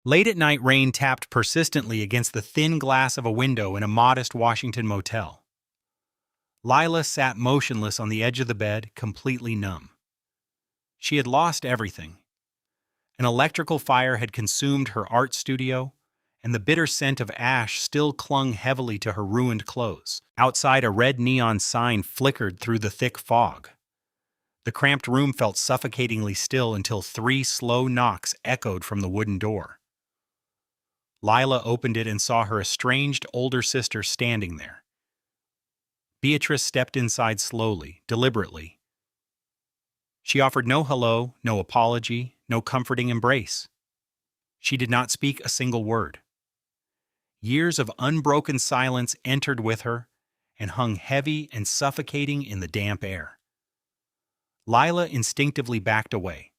Late at night, rain tapped persistently against the thin glass of a window in a modest Washington motel. Lila sat motionless on the edge of the bed, completely numb. She had lost everything. An electrical fire had consumed her art studio, and the bitter scent of ash still clung heavily to her ruined clothes. Outside, a red neon sign flickered through the thick fog. The cramped room felt suffocatingly still until 3 slow knocks echoed from the wooden door. Lila opened it and saw her estranged older sister standing there. Beatrice stepped inside slowly, deliberately. She offered no hello, no apology, no comforting embrace. She did not speak a single word. Years of unbroken silence entered with her and hung heavy and suffocating in the damp air. Lila instinctively backed away,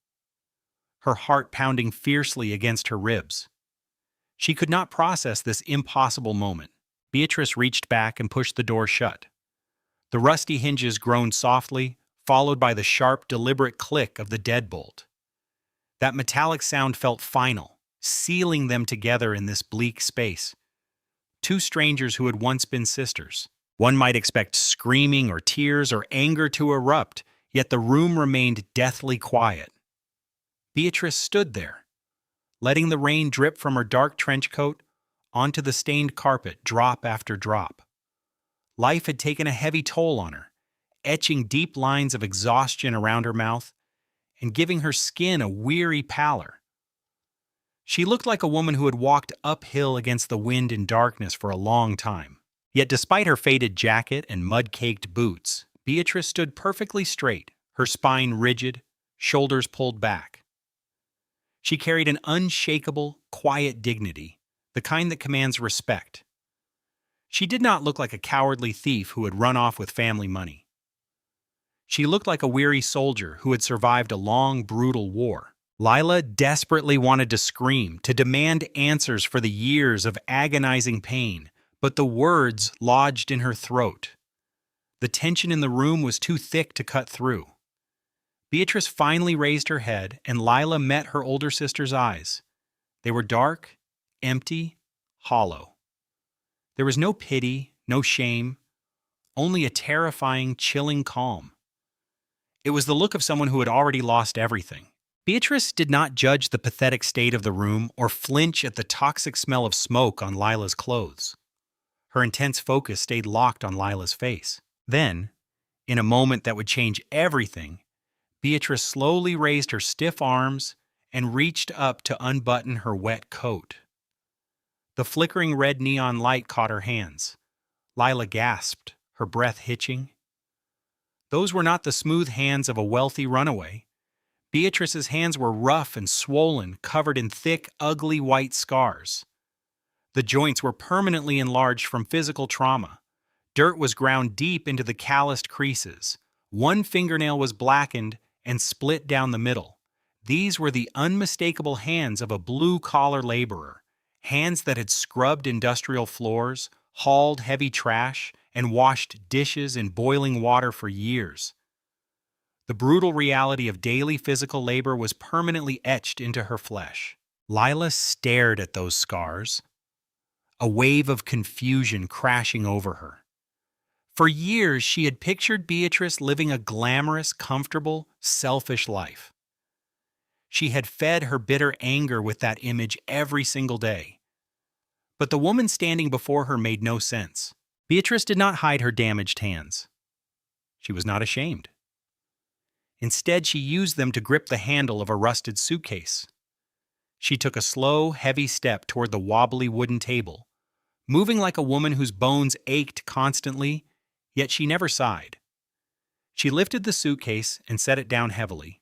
her heart pounding fiercely against her ribs. She could not process this impossible moment. Beatrice reached back and pushed the door shut. The rusty hinges groaned softly, followed by the sharp, deliberate click of the deadbolt. That metallic sound felt final, sealing them together in this bleak space. 2 strangers who had once been sisters. One might expect screaming or tears or anger to erupt, yet the room remained deathly quiet. Beatrice stood there, letting the rain drip from her dark trench coat onto the stained carpet drop after drop. Life had taken a heavy toll on her, etching deep lines of exhaustion around her mouth and giving her skin a weary pallor. She looked like a woman who had walked uphill against the wind in darkness for a long time. Yet despite her faded jacket and mud-caked boots, Beatrice stood perfectly straight, her spine rigid, shoulders pulled back. She carried an unshakable, quiet dignity, the kind that commands respect. She did not look like a cowardly thief who had run off with family money. She looked like a weary soldier who had survived a long, brutal war. Lila desperately wanted to scream, to demand answers for the years of agonizing pain, but the words lodged in her throat. The tension in the room was too thick to cut through. Beatrice finally raised her head, and Lila met her older sister's eyes. They were dark, empty, hollow. There was no pity, no shame, only a terrifying, chilling calm. It was the look of someone who had already lost everything. Beatrice did not judge the pathetic state of the room or flinch at the toxic smell of smoke on Lila's clothes. Her intense focus stayed locked on Lila's face. Then, in a moment that would change everything, Beatrice slowly raised her stiff arms and reached up to unbutton her wet coat. The flickering red neon light caught her hands. Lila gasped, her breath hitching. Those were not the smooth hands of a wealthy runaway. Beatrice's hands were rough and swollen, covered in thick, ugly white scars. The joints were permanently enlarged from physical trauma. Dirt was ground deep into the calloused creases. One fingernail was blackened and split down the middle. These were the unmistakable hands of a blue-collar laborer, hands that had scrubbed industrial floors, hauled heavy trash, and washed dishes in boiling water for years. The brutal reality of daily physical labor was permanently etched into her flesh. Lila stared at those scars, a wave of confusion crashing over her. For years, she had pictured Beatrice living a glamorous, comfortable, selfish life. She had fed her bitter anger with that image every single day. But the woman standing before her made no sense. Beatrice did not hide her damaged hands. She was not ashamed. Instead, she used them to grip the handle of a rusted suitcase. She took a slow, heavy step toward the wobbly wooden table, moving like a woman whose bones ached constantly, yet she never sighed. She lifted the suitcase and set it down heavily.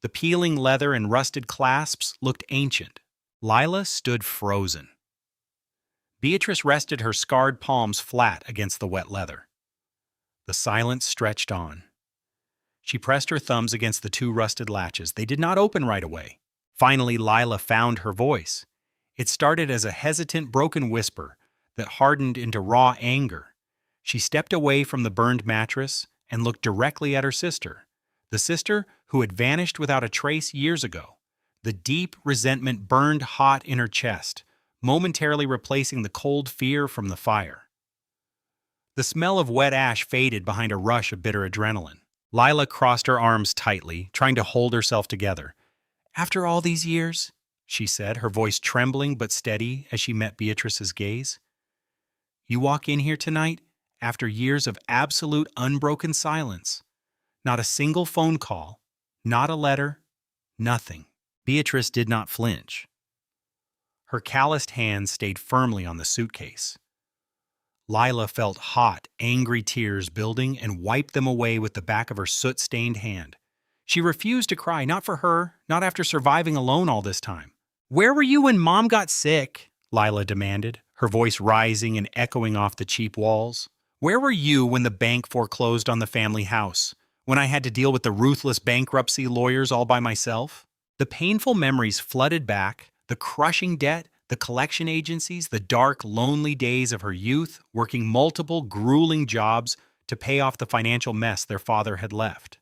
The peeling leather and rusted clasps looked ancient. Lila stood frozen. Beatrice rested her scarred palms flat against the wet leather. The silence stretched on. She pressed her thumbs against the 2 rusted latches. They did not open right away. Finally, Lila found her voice. It started as a hesitant, broken whisper that hardened into raw anger. She stepped away from the burned mattress and looked directly at her sister, the sister who had vanished without a trace years ago, The deep resentment burned hot in her chest, momentarily replacing the cold fear from the fire. The smell of wet ash faded behind a rush of bitter adrenaline. Lila crossed her arms tightly, trying to hold herself together. "After all these years," she said, her voice trembling but steady as she met Beatrice's gaze. "You walk in here tonight after years of absolute unbroken silence. Not a single phone call, not a letter, nothing." Beatrice did not flinch. Her calloused hands stayed firmly on the suitcase. Lila felt hot, angry tears building and wiped them away with the back of her soot-stained hand. She refused to cry, not for her, not after surviving alone all this time. "Where were you when Mom got sick?" Lila demanded, her voice rising and echoing off the cheap walls. "Where were you when the bank foreclosed on the family house? When I had to deal with the ruthless bankruptcy lawyers all by myself?" The painful memories flooded back, the crushing debt, the collection agencies, the dark, lonely days of her youth, working multiple, grueling jobs to pay off the financial mess their father had left.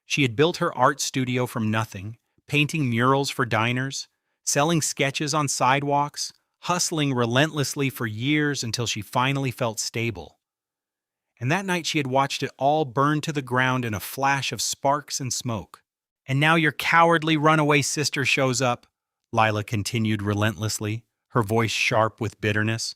She had built her art studio from nothing, painting murals for diners, selling sketches on sidewalks, hustling relentlessly for years until she finally felt stable. And that night she had watched it all burn to the ground in a flash of sparks and smoke. "And now your cowardly runaway sister shows up," Lila continued relentlessly, her voice sharp with bitterness.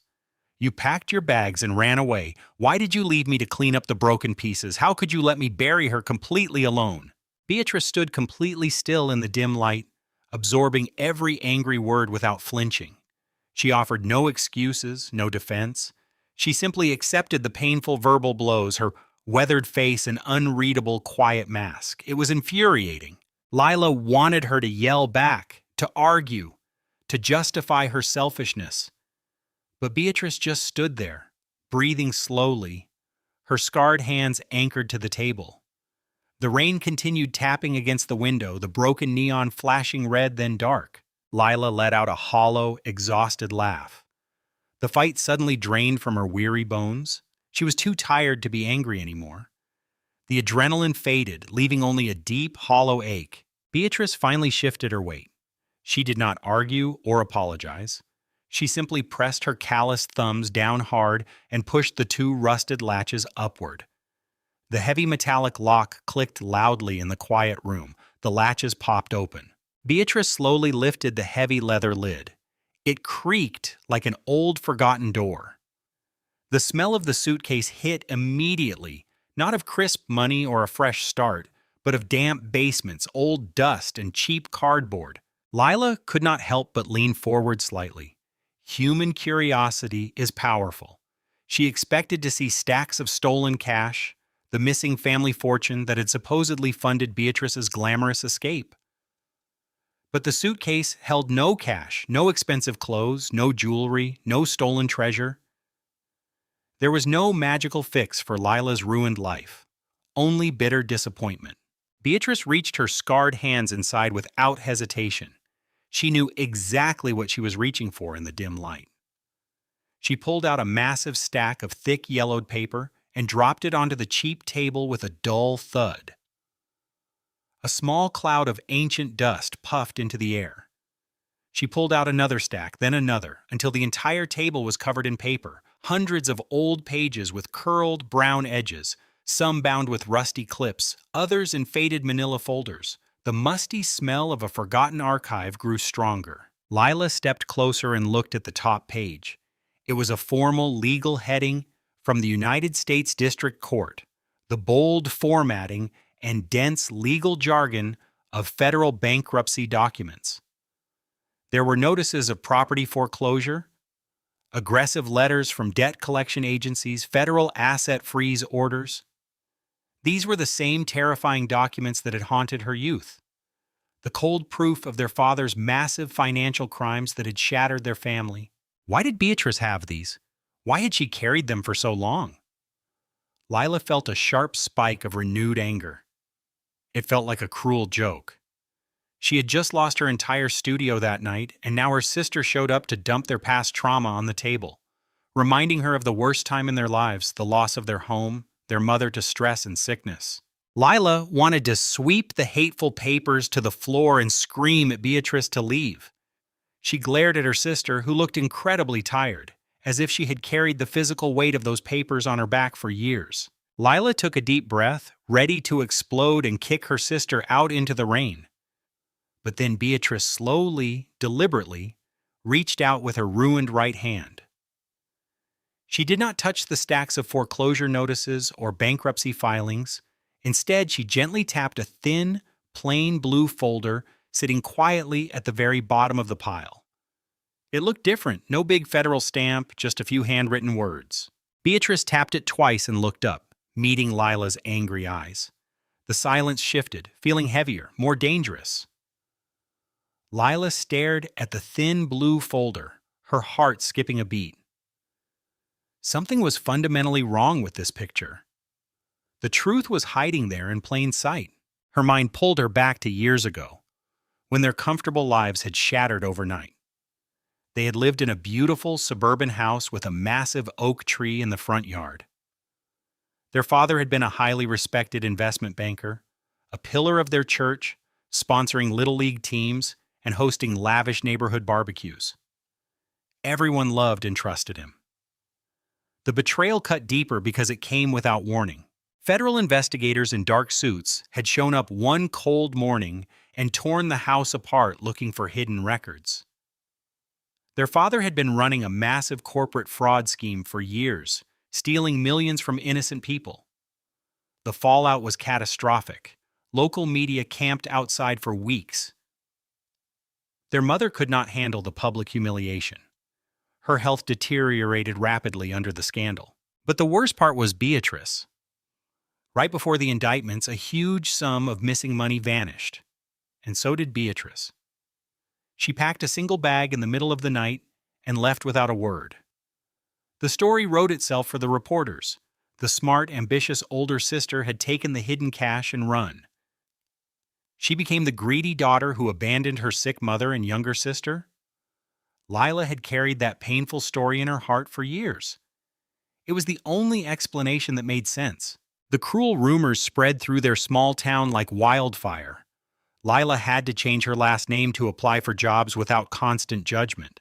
"You packed your bags and ran away. Why did you leave me to clean up the broken pieces? How could you let me bury her completely alone?" Beatrice stood completely still in the dim light, absorbing every angry word without flinching. She offered no excuses, no defense. She simply accepted the painful verbal blows, her weathered face an unreadable, quiet mask. It was infuriating. Lila wanted her to yell back, to argue, to justify her selfishness. But Beatrice just stood there, breathing slowly, her scarred hands anchored to the table. The rain continued tapping against the window, the broken neon flashing red then dark. Lila let out a hollow, exhausted laugh. The fight suddenly drained from her weary bones. She was too tired to be angry anymore. The adrenaline faded, leaving only a deep, hollow ache. Beatrice finally shifted her weight. She did not argue or apologize. She simply pressed her calloused thumbs down hard and pushed the two rusted latches upward. The heavy metallic lock clicked loudly in the quiet room. The latches popped open. Beatrice slowly lifted the heavy leather lid. It creaked like an old, forgotten door. The smell of the suitcase hit immediately, not of crisp money or a fresh start, but of damp basements, old dust, and cheap cardboard. Lila could not help but lean forward slightly. Human curiosity is powerful. She expected to see stacks of stolen cash, the missing family fortune that had supposedly funded Beatrice's glamorous escape. But the suitcase held no cash, no expensive clothes, no jewelry, no stolen treasure. There was no magical fix for Lila's ruined life, only bitter disappointment. Beatrice reached her scarred hands inside without hesitation. She knew exactly what she was reaching for in the dim light. She pulled out a massive stack of thick yellowed paper and dropped it onto the cheap table with a dull thud. A small cloud of ancient dust puffed into the air. She pulled out another stack, then another, until the entire table was covered in paper, hundreds of old pages with curled brown edges, some bound with rusty clips, others in faded manila folders. The musty smell of a forgotten archive grew stronger. Lila stepped closer and looked at the top page. It was a formal legal heading from the United States District Court, the bold formatting and dense legal jargon of federal bankruptcy documents. There were notices of property foreclosure, aggressive letters from debt collection agencies, federal asset freeze orders. These were the same terrifying documents that had haunted her youth. The cold proof of their father's massive financial crimes that had shattered their family. Why did Beatrice have these? Why had she carried them for so long? Lila felt a sharp spike of renewed anger. It felt like a cruel joke. She had just lost her entire studio that night, and now her sister showed up to dump their past trauma on the table, reminding her of the worst time in their lives, the loss of their home, their mother to stress and sickness. Lila wanted to sweep the hateful papers to the floor and scream at Beatrice to leave. She glared at her sister, who looked incredibly tired, as if she had carried the physical weight of those papers on her back for years. Lila took a deep breath, ready to explode and kick her sister out into the rain. But then Beatrice slowly, deliberately, reached out with her ruined right hand. She did not touch the stacks of foreclosure notices or bankruptcy filings. Instead, she gently tapped a thin, plain blue folder sitting quietly at the very bottom of the pile. It looked different, no big federal stamp, just a few handwritten words. Beatrice tapped it twice and looked up, meeting Lila's angry eyes. The silence shifted, feeling heavier, more dangerous. Lila stared at the thin blue folder, her heart skipping a beat. Something was fundamentally wrong with this picture. The truth was hiding there in plain sight. Her mind pulled her back to years ago, when their comfortable lives had shattered overnight. They had lived in a beautiful suburban house with a massive oak tree in the front yard. Their father had been a highly respected investment banker, a pillar of their church, sponsoring little league teams and hosting lavish neighborhood barbecues. Everyone loved and trusted him. The betrayal cut deeper because it came without warning. Federal investigators in dark suits had shown up one cold morning and torn the house apart looking for hidden records. Their father had been running a massive corporate fraud scheme for years, stealing millions from innocent people. The fallout was catastrophic. Local media camped outside for weeks. Their mother could not handle the public humiliation. Her health deteriorated rapidly under the scandal. But the worst part was Beatrice. Right before the indictments, a huge sum of missing money vanished. And so did Beatrice. She packed a single bag in the middle of the night and left without a word. The story wrote itself for the reporters. The smart, ambitious older sister had taken the hidden cash and run. She became the greedy daughter who abandoned her sick mother and younger sister. Lila had carried that painful story in her heart for years. It was the only explanation that made sense. The cruel rumors spread through their small town like wildfire. Lila had to change her last name to apply for jobs without constant judgment.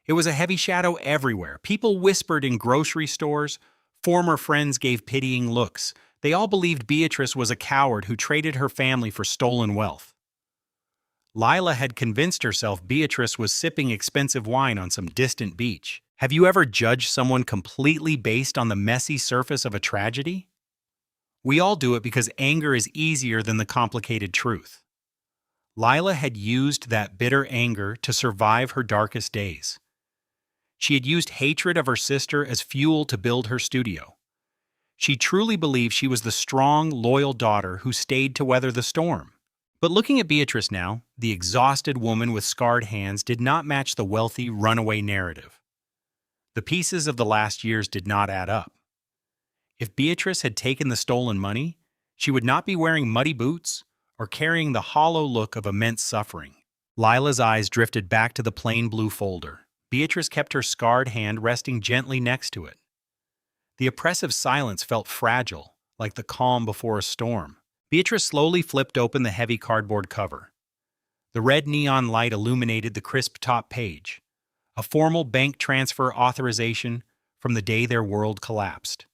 It was a heavy shadow everywhere. People whispered in grocery stores. Former friends gave pitying looks. They all believed Beatrice was a coward who traded her family for stolen wealth. Lila had convinced herself Beatrice was sipping expensive wine on some distant beach. Have you ever judged someone completely based on the messy surface of a tragedy? We all do it because anger is easier than the complicated truth. Lila had used that bitter anger to survive her darkest days. She had used hatred of her sister as fuel to build her studio. She truly believed she was the strong, loyal daughter who stayed to weather the storm. But looking at Beatrice now, the exhausted woman with scarred hands did not match the wealthy, runaway narrative. The pieces of the last years did not add up. If Beatrice had taken the stolen money, she would not be wearing muddy boots or carrying the hollow look of immense suffering. Lila's eyes drifted back to the plain blue folder. Beatrice kept her scarred hand resting gently next to it. The oppressive silence felt fragile, like the calm before a storm. Beatrice slowly flipped open the heavy cardboard cover. The red neon light illuminated the crisp top page, a formal bank transfer authorization from the day their world collapsed.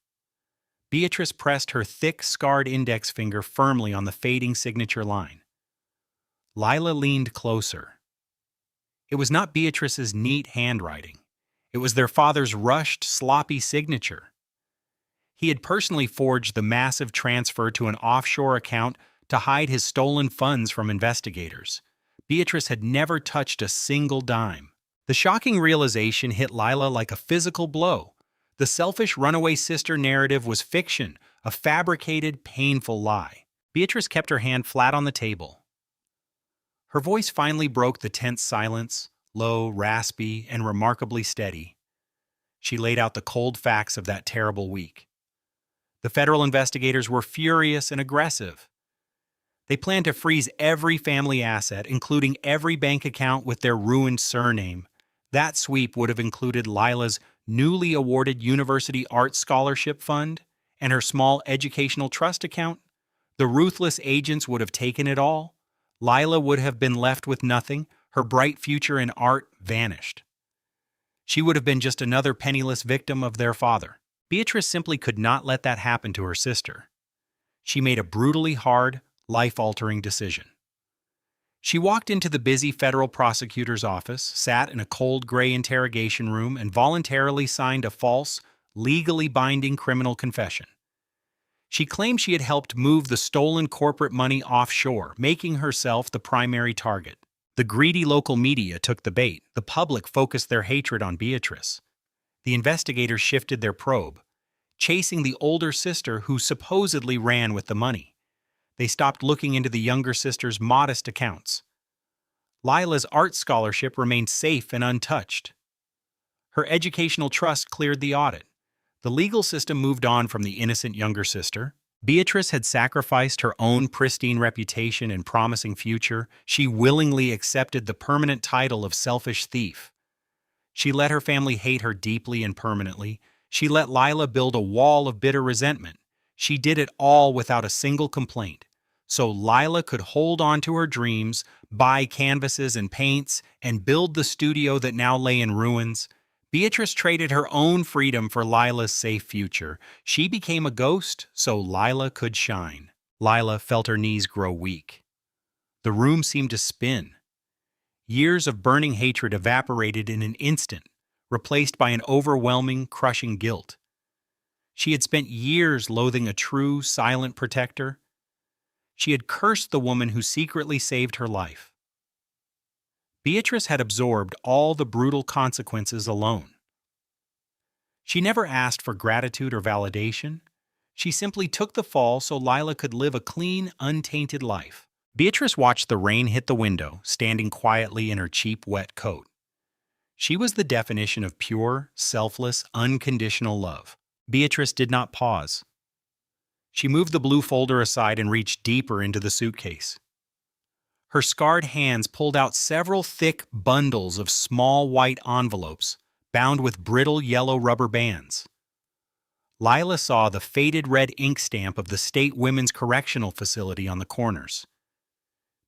Beatrice pressed her thick, scarred index finger firmly on the fading signature line. Lila leaned closer. It was not Beatrice's neat handwriting. It was their father's rushed, sloppy signature. He had personally forged the massive transfer to an offshore account to hide his stolen funds from investigators. Beatrice had never touched a single dime. The shocking realization hit Lila like a physical blow. The selfish runaway sister narrative was fiction, a fabricated, painful lie. Beatrice kept her hand flat on the table. Her voice finally broke the tense silence, low, raspy, and remarkably steady. She laid out the cold facts of that terrible week. The federal investigators were furious and aggressive. They planned to freeze every family asset, including every bank account with their ruined surname. That sweep would have included Lila's newly awarded University Art Scholarship Fund and her small educational trust account, The ruthless agents would have taken it all. Lila would have been left with nothing. Her bright future in art vanished. She would have been just another penniless victim of their father. Beatrice simply could not let that happen to her sister. She made a brutally hard, life-altering decision. She walked into the busy federal prosecutor's office, sat in a cold gray interrogation room, and voluntarily signed a false, legally binding criminal confession. She claimed she had helped move the stolen corporate money offshore, making herself the primary target. The greedy local media took the bait. The public focused their hatred on Beatrice. The investigators shifted their probe, chasing the older sister who supposedly ran with the money. They stopped looking into the younger sister's modest accounts. Lila's art scholarship remained safe and untouched. Her educational trust cleared the audit. The legal system moved on from the innocent younger sister. Beatrice had sacrificed her own pristine reputation and promising future. She willingly accepted the permanent title of selfish thief. She let her family hate her deeply and permanently. She let Lila build a wall of bitter resentment. She did it all without a single complaint. So Lila could hold on to her dreams, buy canvases and paints, and build the studio that now lay in ruins. Beatrice traded her own freedom for Lila's safe future. She became a ghost so Lila could shine. Lila felt her knees grow weak. The room seemed to spin. Years of burning hatred evaporated in an instant, replaced by an overwhelming, crushing guilt. She had spent years loathing a true, silent protector. She had cursed the woman who secretly saved her life. Beatrice had absorbed all the brutal consequences alone. She never asked for gratitude or validation. She simply took the fall so Lila could live a clean, untainted life. Beatrice watched the rain hit the window, standing quietly in her cheap, wet coat. She was the definition of pure, selfless, unconditional love. Beatrice did not pause. She moved the blue folder aside and reached deeper into the suitcase. Her scarred hands pulled out several thick bundles of small white envelopes, bound with brittle yellow rubber bands. Lila saw the faded red ink stamp of the State Women's Correctional Facility on the corners.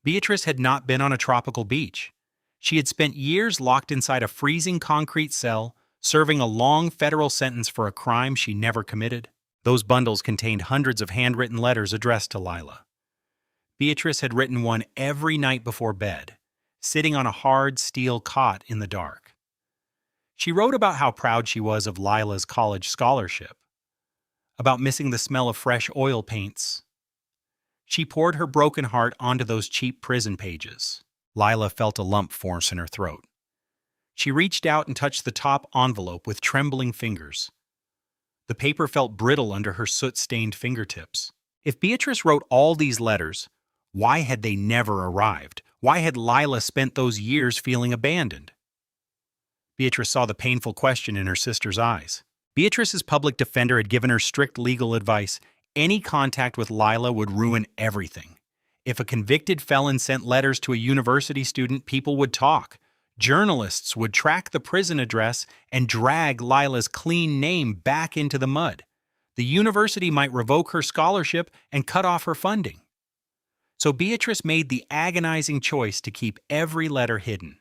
Beatrice had not been on a tropical beach. She had spent years locked inside a freezing concrete cell, serving a long federal sentence for a crime she never committed. Those bundles contained hundreds of handwritten letters addressed to Lila. Beatrice had written one every night before bed, sitting on a hard steel cot in the dark. She wrote about how proud she was of Lila's college scholarship, about missing the smell of fresh oil paints. She poured her broken heart onto those cheap prison pages. Lila felt a lump force in her throat. She reached out and touched the top envelope with trembling fingers. The paper felt brittle under her soot-stained fingertips. If Beatrice wrote all these letters, why had they never arrived? Why had Lila spent those years feeling abandoned? Beatrice saw the painful question in her sister's eyes. Beatrice's public defender had given her strict legal advice. Any contact with Lila would ruin everything. If a convicted felon sent letters to a university student, people would talk. Journalists would track the prison address and drag Lila's clean name back into the mud. The university might revoke her scholarship and cut off her funding. So Beatrice made the agonizing choice to keep every letter hidden.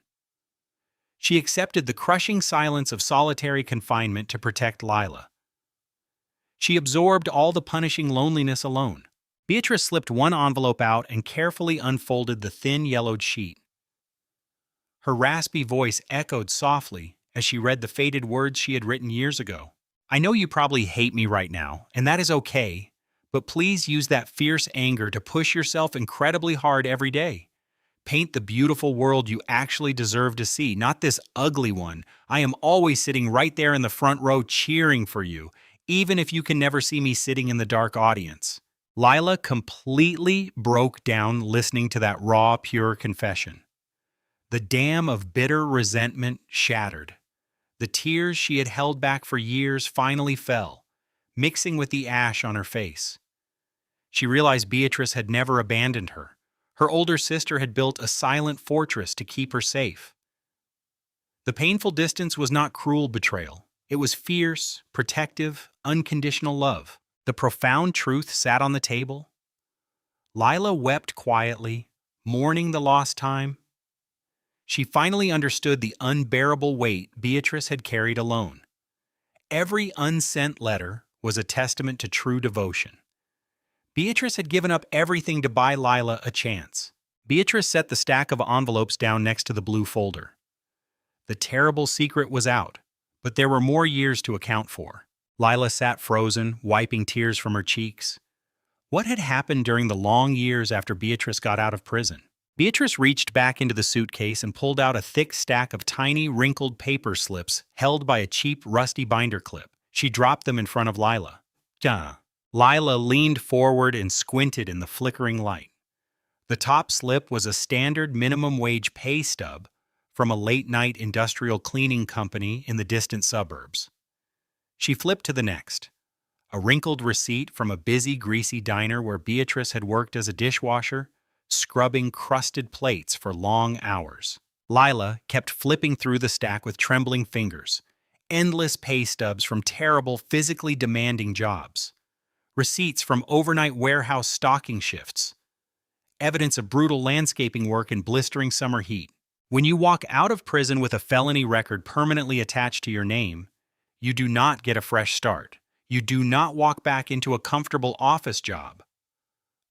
She accepted the crushing silence of solitary confinement to protect Lila. She absorbed all the punishing loneliness alone. Beatrice slipped one envelope out and carefully unfolded the thin yellowed sheet. Her raspy voice echoed softly as she read the faded words she had written years ago. I know you probably hate me right now, and that is okay, but please use that fierce anger to push yourself incredibly hard every day. Paint the beautiful world you actually deserve to see, not this ugly one. I am always sitting right there in the front row cheering for you, even if you can never see me sitting in the dark audience. Lila completely broke down listening to that raw, pure confession. The dam of bitter resentment shattered. The tears she had held back for years finally fell, mixing with the ash on her face. She realized Beatrice had never abandoned her. Her older sister had built a silent fortress to keep her safe. The painful distance was not cruel betrayal. It was fierce, protective, unconditional love. The profound truth sat on the table. Lila wept quietly, mourning the lost time. She finally understood the unbearable weight Beatrice had carried alone. Every unsent letter was a testament to true devotion. Beatrice had given up everything to buy Lila a chance. Beatrice set the stack of envelopes down next to the blue folder. The terrible secret was out, but there were more years to account for. Lila sat frozen, wiping tears from her cheeks. What had happened during the long years after Beatrice got out of prison? Beatrice reached back into the suitcase and pulled out a thick stack of tiny, wrinkled paper slips held by a cheap, rusty binder clip. She dropped them in front of Lila. Duh. Lila leaned forward and squinted in the flickering light. The top slip was a standard minimum wage pay stub from a late-night industrial cleaning company in the distant suburbs. She flipped to the next, a wrinkled receipt from a busy, greasy diner where Beatrice had worked as a dishwasher, scrubbing crusted plates for long hours. Lila kept flipping through the stack with trembling fingers, endless pay stubs from terrible, physically demanding jobs, receipts from overnight warehouse stocking shifts, evidence of brutal landscaping work in blistering summer heat. When you walk out of prison with a felony record permanently attached to your name, you do not get a fresh start. You do not walk back into a comfortable office job.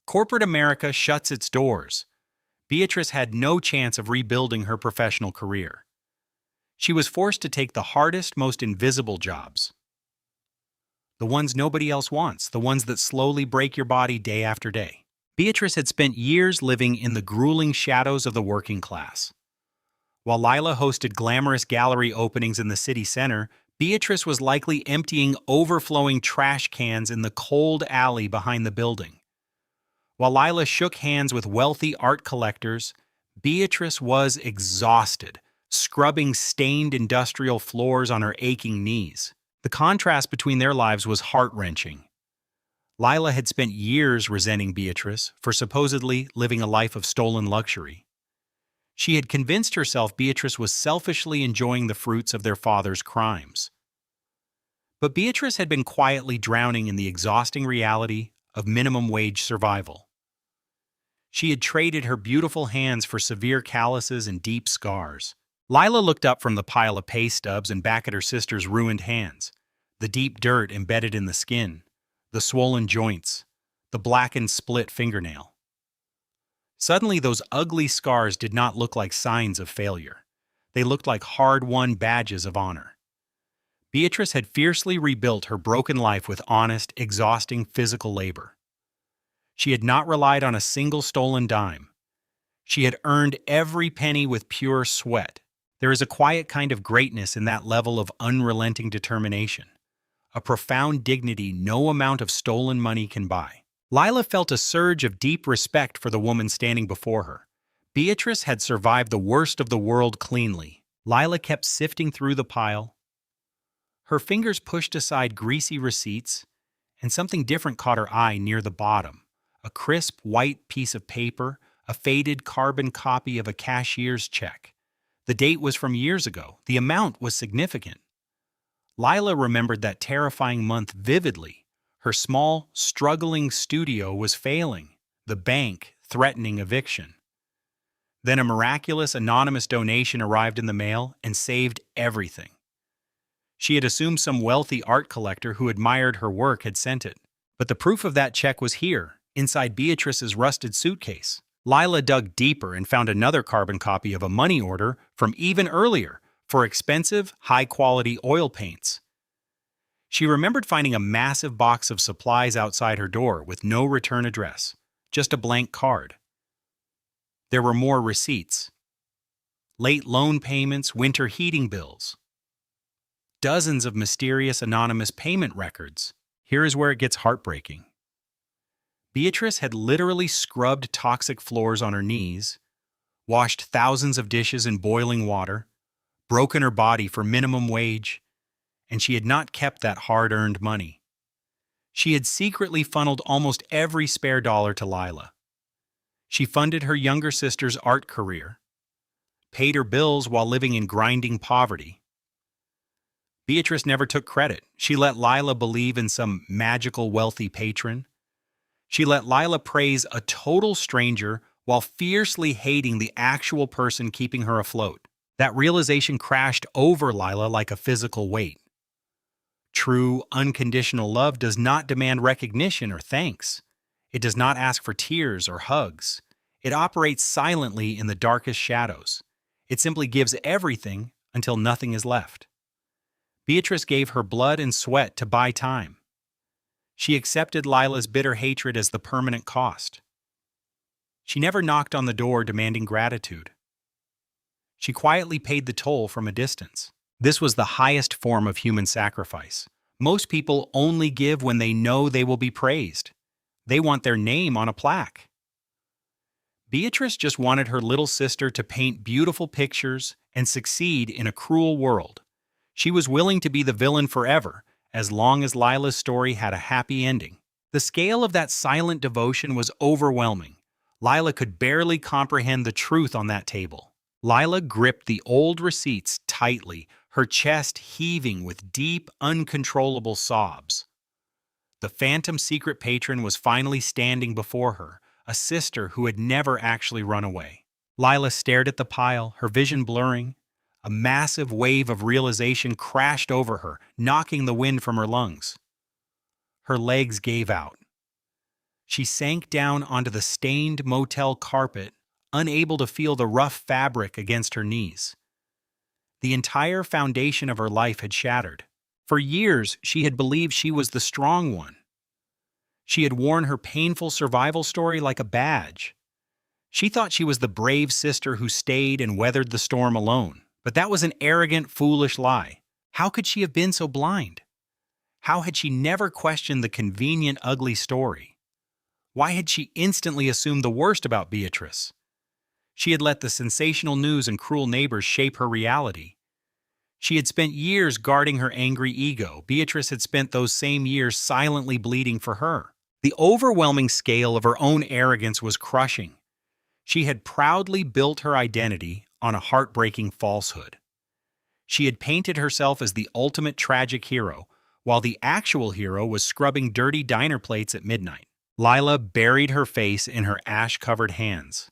Corporate America shuts its doors. Beatrice had no chance of rebuilding her professional career. She was forced to take the hardest, most invisible jobs. The ones nobody else wants, the ones that slowly break your body day after day. Beatrice had spent years living in the grueling shadows of the working class. While Lila hosted glamorous gallery openings in the city center, Beatrice was likely emptying overflowing trash cans in the cold alley behind the building. While Lila shook hands with wealthy art collectors, Beatrice was exhausted, scrubbing stained industrial floors on her aching knees. The contrast between their lives was heart-wrenching. Lila had spent years resenting Beatrice for supposedly living a life of stolen luxury. She had convinced herself Beatrice was selfishly enjoying the fruits of their father's crimes. But Beatrice had been quietly drowning in the exhausting reality of minimum wage survival. She had traded her beautiful hands for severe calluses and deep scars. Lila looked up from the pile of pay stubs and back at her sister's ruined hands, the deep dirt embedded in the skin, the swollen joints, the blackened split fingernail. Suddenly, those ugly scars did not look like signs of failure. They looked like hard-won badges of honor. Beatrice had fiercely rebuilt her broken life with honest, exhausting physical labor. She had not relied on a single stolen dime. She had earned every penny with pure sweat. There is a quiet kind of greatness in that level of unrelenting determination, a profound dignity no amount of stolen money can buy. Lila felt a surge of deep respect for the woman standing before her. Beatrice had survived the worst of the world cleanly. Lila kept sifting through the pile. Her fingers pushed aside greasy receipts, and something different caught her eye near the bottom. A crisp, white piece of paper, a faded carbon copy of a cashier's check. The date was from years ago. The amount was significant. Lila remembered that terrifying month vividly. Her small, struggling studio was failing, the bank threatening eviction. Then a miraculous anonymous donation arrived in the mail and saved everything. She had assumed some wealthy art collector who admired her work had sent it. But the proof of that check was here, inside Beatrice's rusted suitcase. Lila dug deeper and found another carbon copy of a money order from even earlier for expensive, high-quality oil paints. She remembered finding a massive box of supplies outside her door with no return address, just a blank card. There were more receipts. Late loan payments, winter heating bills. Dozens of mysterious anonymous payment records. Here is where it gets heartbreaking. Beatrice had literally scrubbed toxic floors on her knees, washed thousands of dishes in boiling water, broken her body for minimum wage, and she had not kept that hard-earned money. She had secretly funneled almost every spare dollar to Lila. She funded her younger sister's art career, paid her bills while living in grinding poverty. Beatrice never took credit. She let Lila believe in some magical wealthy patron. She let Lila praise a total stranger while fiercely hating the actual person keeping her afloat. That realization crashed over Lila like a physical weight. True, unconditional love does not demand recognition or thanks. It does not ask for tears or hugs. It operates silently in the darkest shadows. It simply gives everything until nothing is left. Beatrice gave her blood and sweat to buy time. She accepted Lila's bitter hatred as the permanent cost. She never knocked on the door demanding gratitude. She quietly paid the toll from a distance. This was the highest form of human sacrifice. Most people only give when they know they will be praised. They want their name on a plaque. Beatrice just wanted her little sister to paint beautiful pictures and succeed in a cruel world. She was willing to be the villain forever, as long as Lila's story had a happy ending. The scale of that silent devotion was overwhelming. Lila could barely comprehend the truth on that table. Lila gripped the old receipts tightly, her chest heaving with deep, uncontrollable sobs. The phantom secret patron was finally standing before her, a sister who had never actually run away. Lila stared at the pile, her vision blurring. A massive wave of realization crashed over her, knocking the wind from her lungs. Her legs gave out. She sank down onto the stained motel carpet, unable to feel the rough fabric against her knees. The entire foundation of her life had shattered. For years, she had believed she was the strong one. She had worn her painful survival story like a badge. She thought she was the brave sister who stayed and weathered the storm alone. But that was an arrogant, foolish lie. How could she have been so blind? How had she never questioned the convenient, ugly story? Why had she instantly assumed the worst about Beatrice? She had let the sensational news and cruel neighbors shape her reality. She had spent years guarding her angry ego. Beatrice had spent those same years silently bleeding for her. The overwhelming scale of her own arrogance was crushing. She had proudly built her identity on a heartbreaking falsehood. She had painted herself as the ultimate tragic hero, while the actual hero was scrubbing dirty diner plates at midnight. Lila buried her face in her ash-covered hands.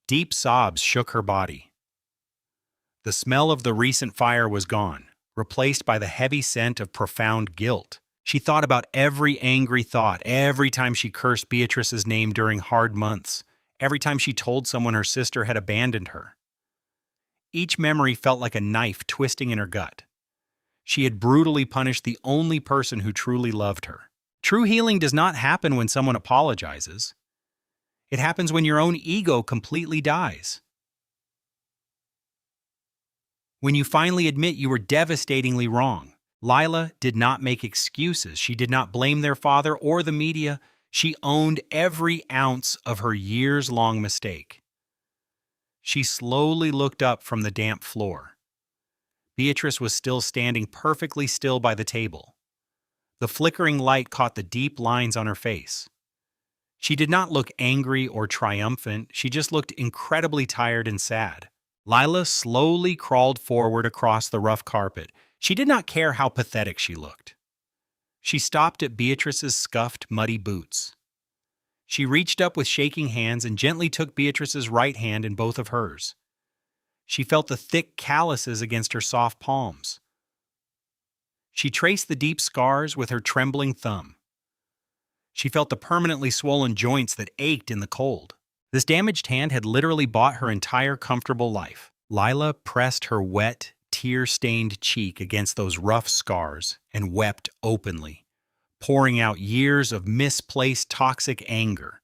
Deep sobs shook her body. The smell of the recent fire was gone, replaced by the heavy scent of profound guilt. She thought about every angry thought, every time she cursed Beatrice's name during hard months, every time she told someone her sister had abandoned her. Each memory felt like a knife twisting in her gut. She had brutally punished the only person who truly loved her. True healing does not happen when someone apologizes. It happens when your own ego completely dies. When you finally admit you were devastatingly wrong. Lila did not make excuses. She did not blame their father or the media. She owned every ounce of her years-long mistake. She slowly looked up from the damp floor. Beatrice was still standing perfectly still by the table. The flickering light caught the deep lines on her face. She did not look angry or triumphant. She just looked incredibly tired and sad. Lila slowly crawled forward across the rough carpet. She did not care how pathetic she looked. She stopped at Beatrice's scuffed, muddy boots. She reached up with shaking hands and gently took Beatrice's right hand in both of hers. She felt the thick calluses against her soft palms. She traced the deep scars with her trembling thumb. She felt the permanently swollen joints that ached in the cold. This damaged hand had literally bought her entire comfortable life. Lila pressed her wet, tear-stained cheek against those rough scars and wept openly, pouring out years of misplaced toxic anger.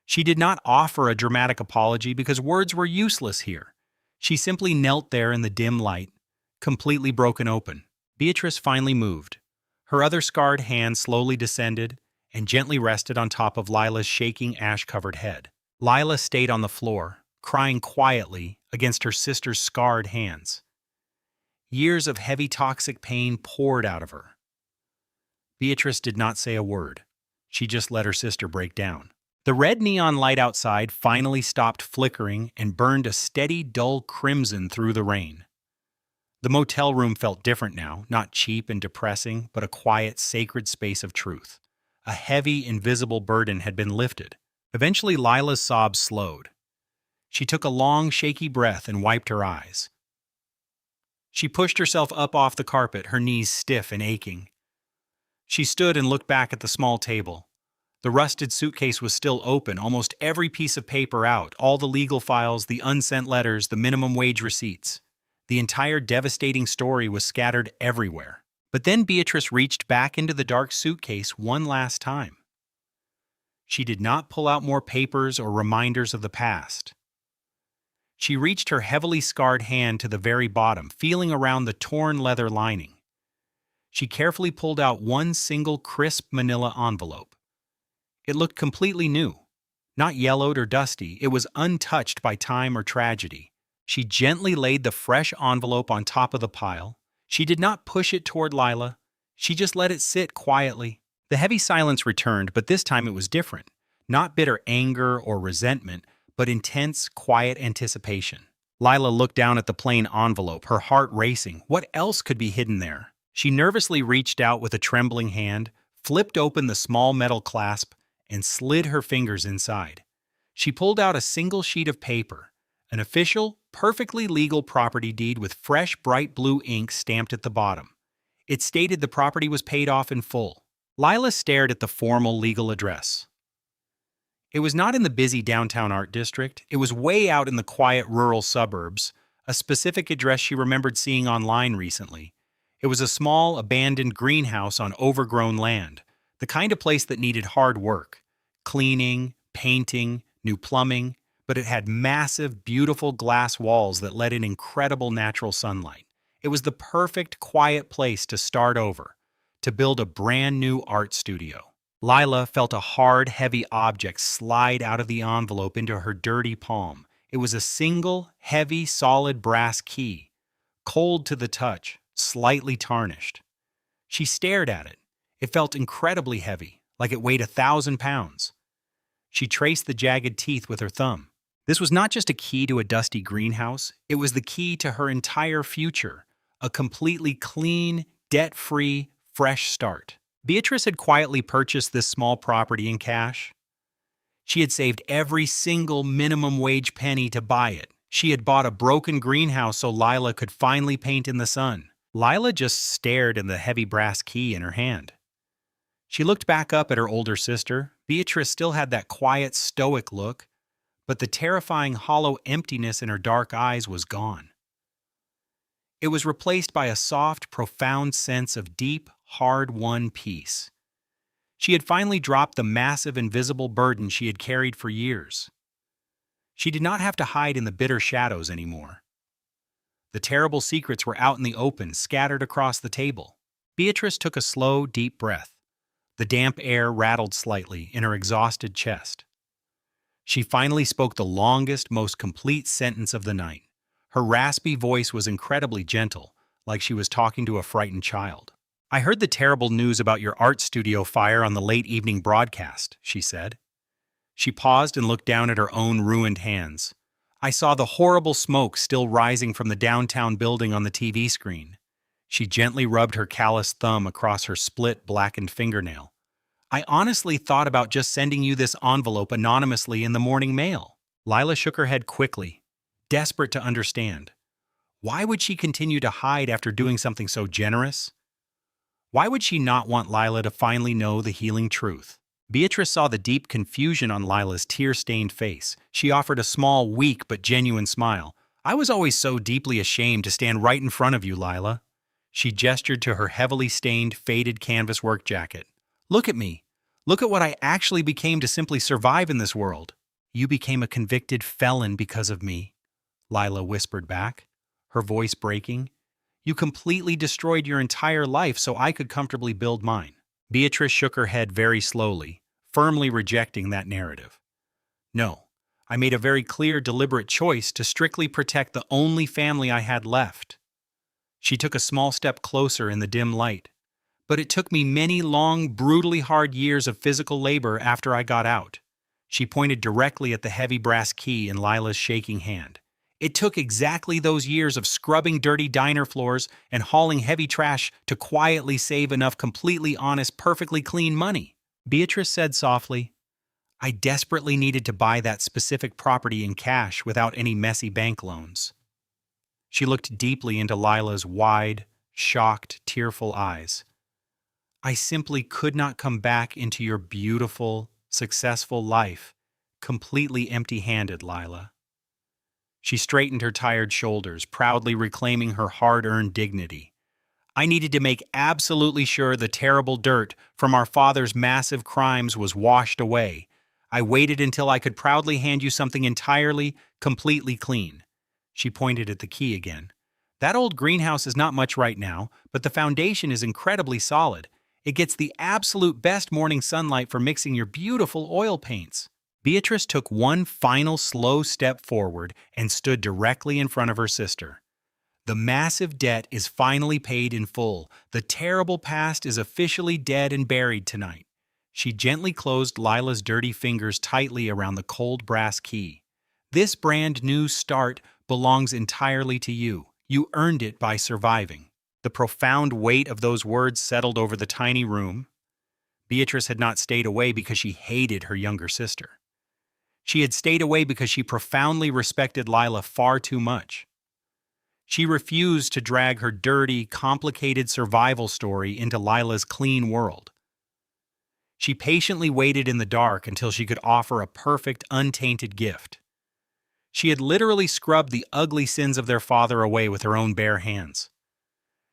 She did not offer a dramatic apology because words were useless here. She simply knelt there in the dim light, completely broken open. Beatrice finally moved. Her other scarred hand slowly descended and gently rested on top of Lila's shaking ash-covered head. Lila stayed on the floor, crying quietly against her sister's scarred hands. Years of heavy toxic pain poured out of her. Beatrice did not say a word. She just let her sister break down. The red neon light outside finally stopped flickering and burned a steady, dull crimson through the rain. The motel room felt different now, not cheap and depressing, but a quiet, sacred space of truth. A heavy, invisible burden had been lifted. Eventually, Lila's sobs slowed. She took a long, shaky breath and wiped her eyes. She pushed herself up off the carpet, her knees stiff and aching. She stood and looked back at the small table. The rusted suitcase was still open, almost every piece of paper out, all the legal files, the unsent letters, the minimum wage receipts. The entire devastating story was scattered everywhere. But then Beatrice reached back into the dark suitcase one last time. She did not pull out more papers or reminders of the past. She reached her heavily scarred hand to the very bottom, feeling around the torn leather lining. She carefully pulled out one single crisp manila envelope. It looked completely new. Not yellowed or dusty, it was untouched by time or tragedy. She gently laid the fresh envelope on top of the pile. She did not push it toward Lila. She just let it sit quietly. The heavy silence returned, but this time it was different. Not bitter anger or resentment, but intense, quiet anticipation. Lila looked down at the plain envelope, her heart racing. What else could be hidden there? She nervously reached out with a trembling hand, flipped open the small metal clasp, and slid her fingers inside. She pulled out a single sheet of paper, an official, perfectly legal property deed with fresh, bright blue ink stamped at the bottom. It stated the property was paid off in full. Lila stared at the formal legal address. It was not in the busy downtown art district. It was way out in the quiet rural suburbs, a specific address she remembered seeing online recently. It was a small, abandoned greenhouse on overgrown land, the kind of place that needed hard work. Cleaning, painting, new plumbing, but it had massive, beautiful glass walls that let in incredible natural sunlight. It was the perfect, quiet place to start over, to build a brand new art studio. Lila felt a hard, heavy object slide out of the envelope into her dirty palm. It was a single, heavy, solid brass key, cold to the touch, slightly tarnished. She stared at it. It felt incredibly heavy, like it weighed 1,000 pounds. She traced the jagged teeth with her thumb. This was not just a key to a dusty greenhouse, it was the key to her entire future, a completely clean, debt-free, fresh start. Beatrice had quietly purchased this small property in cash. She had saved every single minimum wage penny to buy it. She had bought a broken greenhouse so Lila could finally paint in the sun. Lila just stared at the heavy brass key in her hand. She looked back up at her older sister. Beatrice still had that quiet, stoic look, but the terrifying hollow emptiness in her dark eyes was gone. It was replaced by a soft, profound sense of deep, hard-won peace. She had finally dropped the massive, invisible burden she had carried for years. She did not have to hide in the bitter shadows anymore. The terrible secrets were out in the open, scattered across the table. Beatrice took a slow, deep breath. The damp air rattled slightly in her exhausted chest. She finally spoke the longest, most complete sentence of the night. Her raspy voice was incredibly gentle, like she was talking to a frightened child. "I heard the terrible news about your art studio fire on the late evening broadcast," she said. She paused and looked down at her own ruined hands. "I saw the horrible smoke still rising from the downtown building on the TV screen." She gently rubbed her calloused thumb across her split, blackened fingernail. "I honestly thought about just sending you this envelope anonymously in the morning mail." Lila shook her head quickly, desperate to understand. Why would she continue to hide after doing something so generous? Why would she not want Lila to finally know the healing truth? Beatrice saw the deep confusion on Lila's tear-stained face. She offered a small, weak but genuine smile. "I was always so deeply ashamed to stand right in front of you, Lila." She gestured to her heavily stained, faded canvas work jacket. "Look at me. Look at what I actually became to simply survive in this world." "You became a convicted felon because of me," Lila whispered back, her voice breaking. "You completely destroyed your entire life so I could comfortably build mine." Beatrice shook her head very slowly, firmly rejecting that narrative. "No, I made a very clear, deliberate choice to strictly protect the only family I had left." She took a small step closer in the dim light. "But it took me many long, brutally hard years of physical labor after I got out." She pointed directly at the heavy brass key in Lila's shaking hand. "It took exactly those years of scrubbing dirty diner floors and hauling heavy trash to quietly save enough completely honest, perfectly clean money." Beatrice said softly, I desperately needed to buy that specific property in cash without any messy bank loans. She looked deeply into Lila's wide, shocked, tearful eyes. I simply could not come back into your beautiful, successful life completely empty-handed, Lila. She straightened her tired shoulders, proudly reclaiming her hard-earned dignity. I needed to make absolutely sure the terrible dirt from our father's massive crimes was washed away. I waited until I could proudly hand you something entirely, completely clean. She pointed at the key again. That old greenhouse is not much right now, but the foundation is incredibly solid. It gets the absolute best morning sunlight for mixing your beautiful oil paints. Beatrice took one final slow step forward and stood directly in front of her sister. The massive debt is finally paid in full. The terrible past is officially dead and buried tonight. She gently closed Lila's dirty fingers tightly around the cold brass key. This brand new start belongs entirely to you. You earned it by surviving. The profound weight of those words settled over the tiny room. Beatrice had not stayed away because she hated her younger sister. She had stayed away because she profoundly respected Lila far too much. She refused to drag her dirty, complicated survival story into Lila's clean world. She patiently waited in the dark until she could offer a perfect, untainted gift. She had literally scrubbed the ugly sins of their father away with her own bare hands.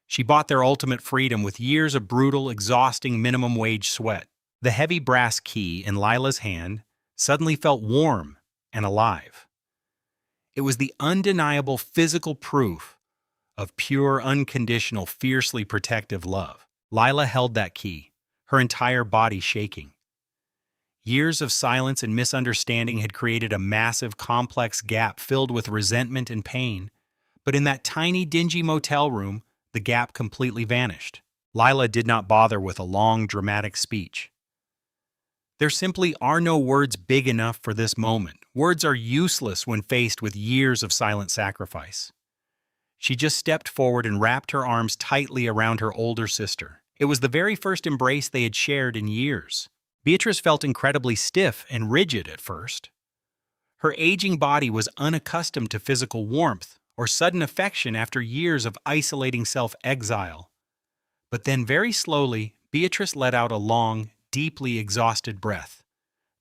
She bought their ultimate freedom with years of brutal, exhausting minimum wage sweat. The heavy brass key in Lila's hand suddenly felt warm and alive. It was the undeniable physical proof of pure, unconditional, fiercely protective love. Lila held that key, her entire body shaking. Years of silence and misunderstanding had created a massive, complex gap filled with resentment and pain, but in that tiny, dingy motel room, the gap completely vanished. Lila did not bother with a long, dramatic speech. There simply are no words big enough for this moment. Words are useless when faced with years of silent sacrifice. She just stepped forward and wrapped her arms tightly around her older sister. It was the very first embrace they had shared in years. Beatrice felt incredibly stiff and rigid at first. Her aging body was unaccustomed to physical warmth or sudden affection after years of isolating self-exile. But then very slowly, Beatrice let out a long, deeply exhausted breath.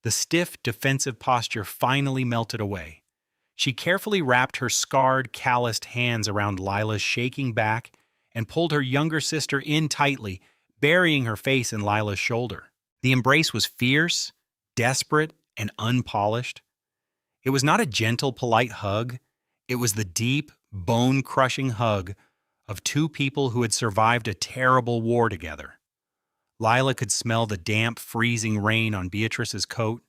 The stiff, defensive posture finally melted away. She carefully wrapped her scarred, calloused hands around Lila's shaking back and pulled her younger sister in tightly, burying her face in Lila's shoulder. The embrace was fierce, desperate, and unpolished. It was not a gentle, polite hug. It was the deep, bone-crushing hug of two people who had survived a terrible war together. Lila could smell the damp, freezing rain on Beatrice's coat,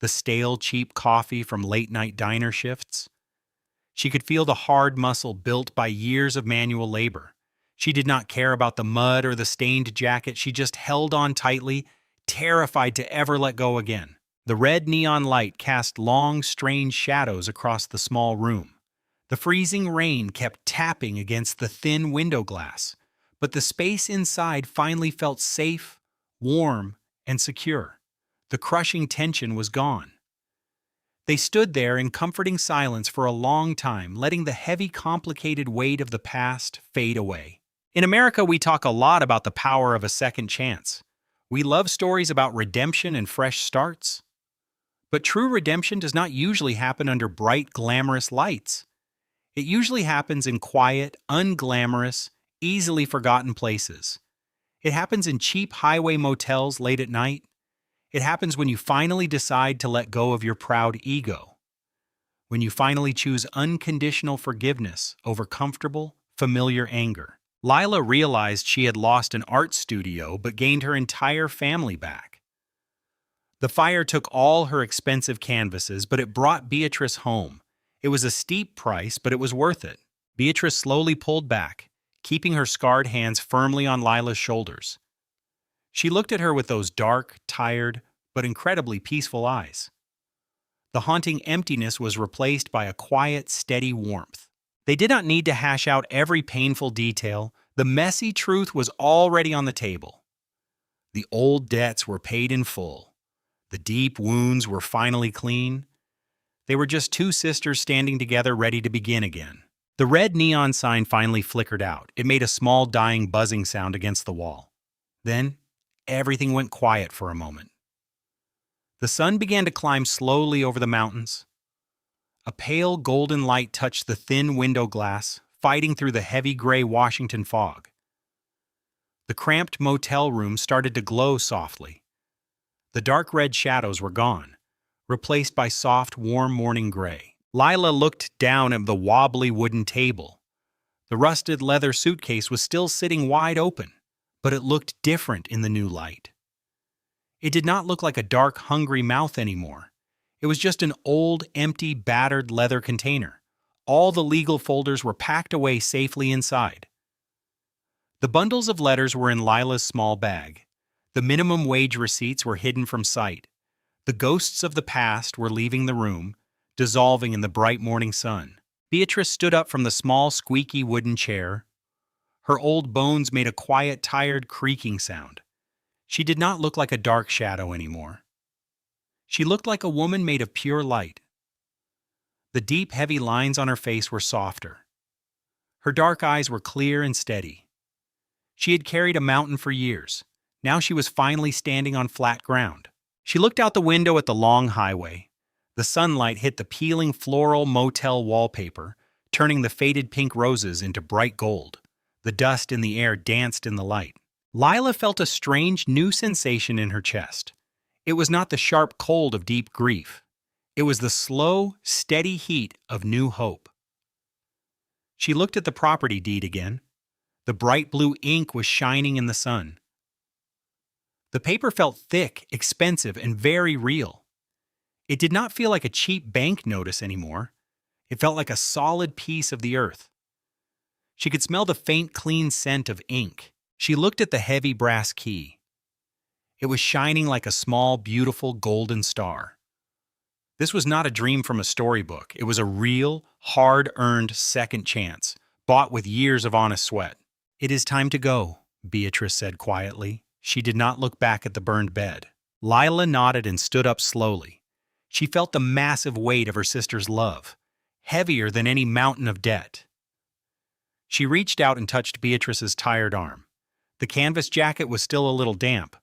the stale, cheap coffee from late-night diner shifts. She could feel the hard muscle built by years of manual labor. She did not care about the mud or the stained jacket. She just held on tightly, terrified to ever let go again. The red neon light cast long, strange shadows across the small room. The freezing rain kept tapping against the thin window glass, but the space inside finally felt safe, warm, and secure. The crushing tension was gone. They stood there in comforting silence for a long time, letting the heavy, complicated weight of the past fade away. In America, we talk a lot about the power of a second chance. We love stories about redemption and fresh starts. But true redemption does not usually happen under bright, glamorous lights. It usually happens in quiet, unglamorous, easily forgotten places. It happens in cheap highway motels late at night. It happens when you finally decide to let go of your proud ego. When you finally choose unconditional forgiveness over comfortable, familiar anger. Lila realized she had lost an art studio but gained her entire family back. The fire took all her expensive canvases, but it brought Beatrice home. It was a steep price, but it was worth it. Beatrice slowly pulled back, keeping her scarred hands firmly on Lila's shoulders. She looked at her with those dark, tired, but incredibly peaceful eyes. The haunting emptiness was replaced by a quiet, steady warmth. They did not need to hash out every painful detail. The messy truth was already on the table. The old debts were paid in full. The deep wounds were finally clean. They were just two sisters standing together ready to begin again. The red neon sign finally flickered out. It made a small dying buzzing sound against the wall. Then, everything went quiet for a moment. The sun began to climb slowly over the mountains. A pale golden light touched the thin window glass, fighting through the heavy gray Washington fog. The cramped motel room started to glow softly. The dark red shadows were gone, replaced by soft, warm morning gray. Lila looked down at the wobbly wooden table. The rusted leather suitcase was still sitting wide open, but it looked different in the new light. It did not look like a dark, hungry mouth anymore. It was just an old, empty, battered leather container. All the legal folders were packed away safely inside. The bundles of letters were in Lila's small bag. The minimum wage receipts were hidden from sight. The ghosts of the past were leaving the room, dissolving in the bright morning sun. Beatrice stood up from the small, squeaky wooden chair. Her old bones made a quiet, tired, creaking sound. She did not look like a dark shadow anymore. She looked like a woman made of pure light. The deep, heavy lines on her face were softer. Her dark eyes were clear and steady. She had carried a mountain for years. Now she was finally standing on flat ground. She looked out the window at the long highway. The sunlight hit the peeling floral motel wallpaper, turning the faded pink roses into bright gold. The dust in the air danced in the light. Lila felt a strange, new sensation in her chest. It was not the sharp cold of deep grief. It was the slow, steady heat of new hope. She looked at the property deed again. The bright blue ink was shining in the sun. The paper felt thick, expensive, and very real. It did not feel like a cheap bank notice anymore. It felt like a solid piece of the earth. She could smell the faint, clean scent of ink. She looked at the heavy brass key. It was shining like a small, beautiful golden star. This was not a dream from a storybook. It was a real, hard-earned second chance, bought with years of honest sweat. "It is time to go," Beatrice said quietly. She did not look back at the burned bed. Lila nodded and stood up slowly. She felt the massive weight of her sister's love, heavier than any mountain of debt. She reached out and touched Beatrice's tired arm. The canvas jacket was still a little damp,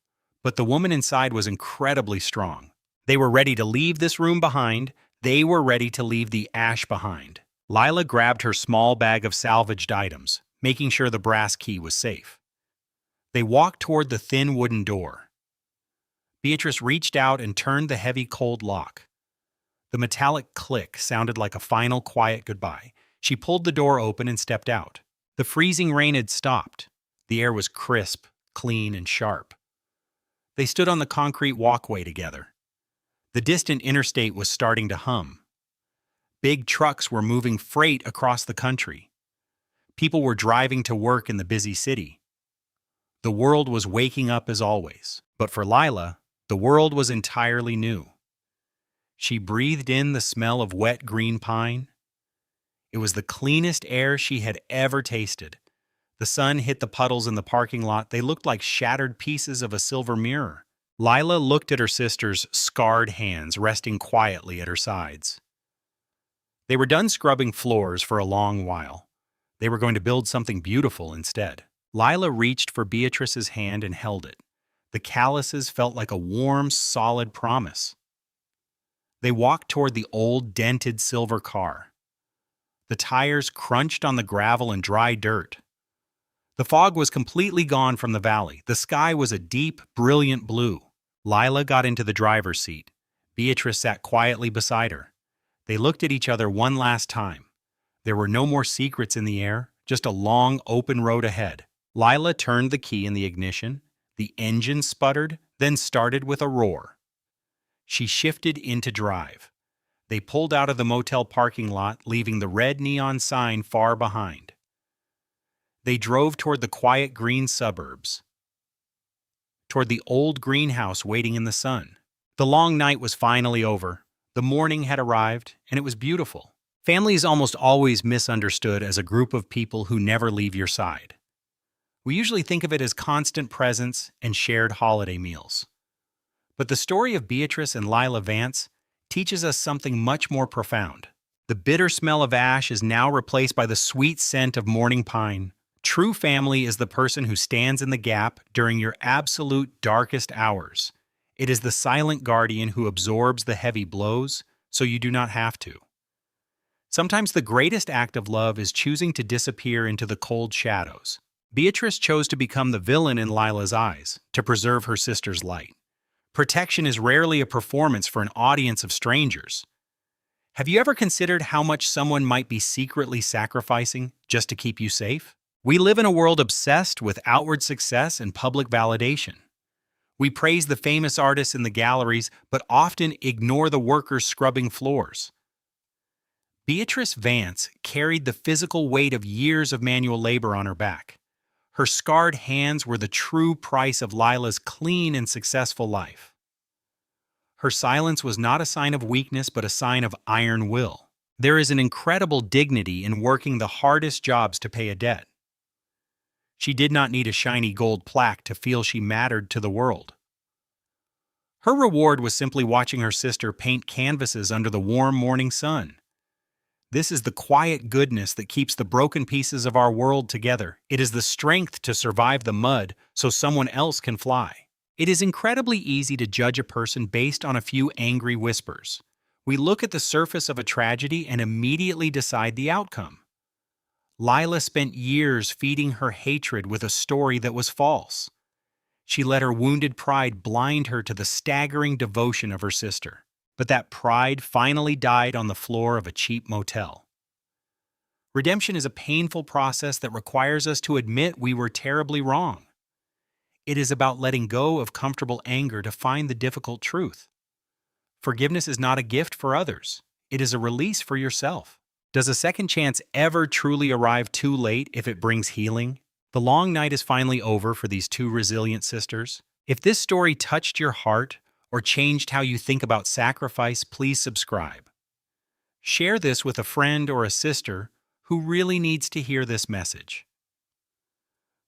but the woman inside was incredibly strong. They were ready to leave this room behind. They were ready to leave the ash behind. Lila grabbed her small bag of salvaged items, making sure the brass key was safe. They walked toward the thin wooden door. Beatrice reached out and turned the heavy, cold lock. The metallic click sounded like a final, quiet goodbye. She pulled the door open and stepped out. The freezing rain had stopped. The air was crisp, clean, and sharp. They stood on the concrete walkway together. The distant interstate was starting to hum. Big trucks were moving freight across the country. People were driving to work in the busy city. The world was waking up as always. But for Lila, the world was entirely new. She breathed in the smell of wet green pine. It was the cleanest air she had ever tasted. The sun hit the puddles in the parking lot. They looked like shattered pieces of a silver mirror. Lila looked at her sister's scarred hands resting quietly at her sides. They were done scrubbing floors for a long while. They were going to build something beautiful instead. Lila reached for Beatrice's hand and held it. The calluses felt like a warm, solid promise. They walked toward the old, dented silver car. The tires crunched on the gravel and dry dirt. The fog was completely gone from the valley. The sky was a deep, brilliant blue. Lila got into the driver's seat. Beatrice sat quietly beside her. They looked at each other one last time. There were no more secrets in the air, just a long, open road ahead. Lila turned the key in the ignition. The engine sputtered, then started with a roar. She shifted into drive. They pulled out of the motel parking lot, leaving the red neon sign far behind. They drove toward the quiet green suburbs, toward the old greenhouse waiting in the sun. The long night was finally over. The morning had arrived, and it was beautiful. Family is almost always misunderstood as a group of people who never leave your side. We usually think of it as constant presence and shared holiday meals. But the story of Beatrice and Lila Vance teaches us something much more profound. The bitter smell of ash is now replaced by the sweet scent of morning pine. True family is the person who stands in the gap during your absolute darkest hours. It is the silent guardian who absorbs the heavy blows so you do not have to. Sometimes the greatest act of love is choosing to disappear into the cold shadows. Beatrice chose to become the villain in Lila's eyes, to preserve her sister's light. Protection is rarely a performance for an audience of strangers. Have you ever considered how much someone might be secretly sacrificing just to keep you safe? We live in a world obsessed with outward success and public validation. We praise the famous artists in the galleries, but often ignore the workers scrubbing floors. Beatrice Vance carried the physical weight of years of manual labor on her back. Her scarred hands were the true price of Lila's clean and successful life. Her silence was not a sign of weakness, but a sign of iron will. There is an incredible dignity in working the hardest jobs to pay a debt. She did not need a shiny gold plaque to feel she mattered to the world. Her reward was simply watching her sister paint canvases under the warm morning sun. This is the quiet goodness that keeps the broken pieces of our world together. It is the strength to survive the mud so someone else can fly. It is incredibly easy to judge a person based on a few angry whispers. We look at the surface of a tragedy and immediately decide the outcome. Lila spent years feeding her hatred with a story that was false. She let her wounded pride blind her to the staggering devotion of her sister. But that pride finally died on the floor of a cheap motel. Redemption is a painful process that requires us to admit we were terribly wrong. It is about letting go of comfortable anger to find the difficult truth. Forgiveness is not a gift for others. It is a release for yourself. Does a second chance ever truly arrive too late if it brings healing? The long night is finally over for these two resilient sisters. If this story touched your heart or changed how you think about sacrifice, please subscribe. Share this with a friend or a sister who really needs to hear this message.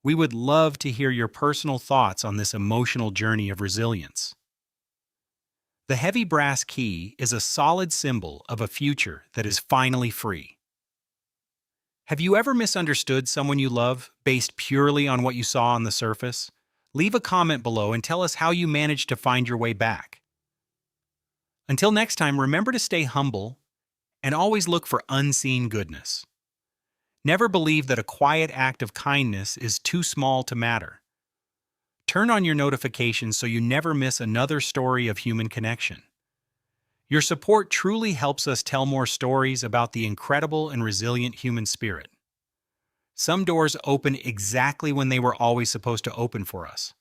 We would love to hear your personal thoughts on this emotional journey of resilience. The heavy brass key is a solid symbol of a future that is finally free. Have you ever misunderstood someone you love based purely on what you saw on the surface? Leave a comment below and tell us how you managed to find your way back. Until next time, remember to stay humble and always look for unseen goodness. Never believe that a quiet act of kindness is too small to matter. Turn on your notifications so you never miss another story of human connection. Your support truly helps us tell more stories about the incredible and resilient human spirit. Some doors open exactly when they were always supposed to open for us.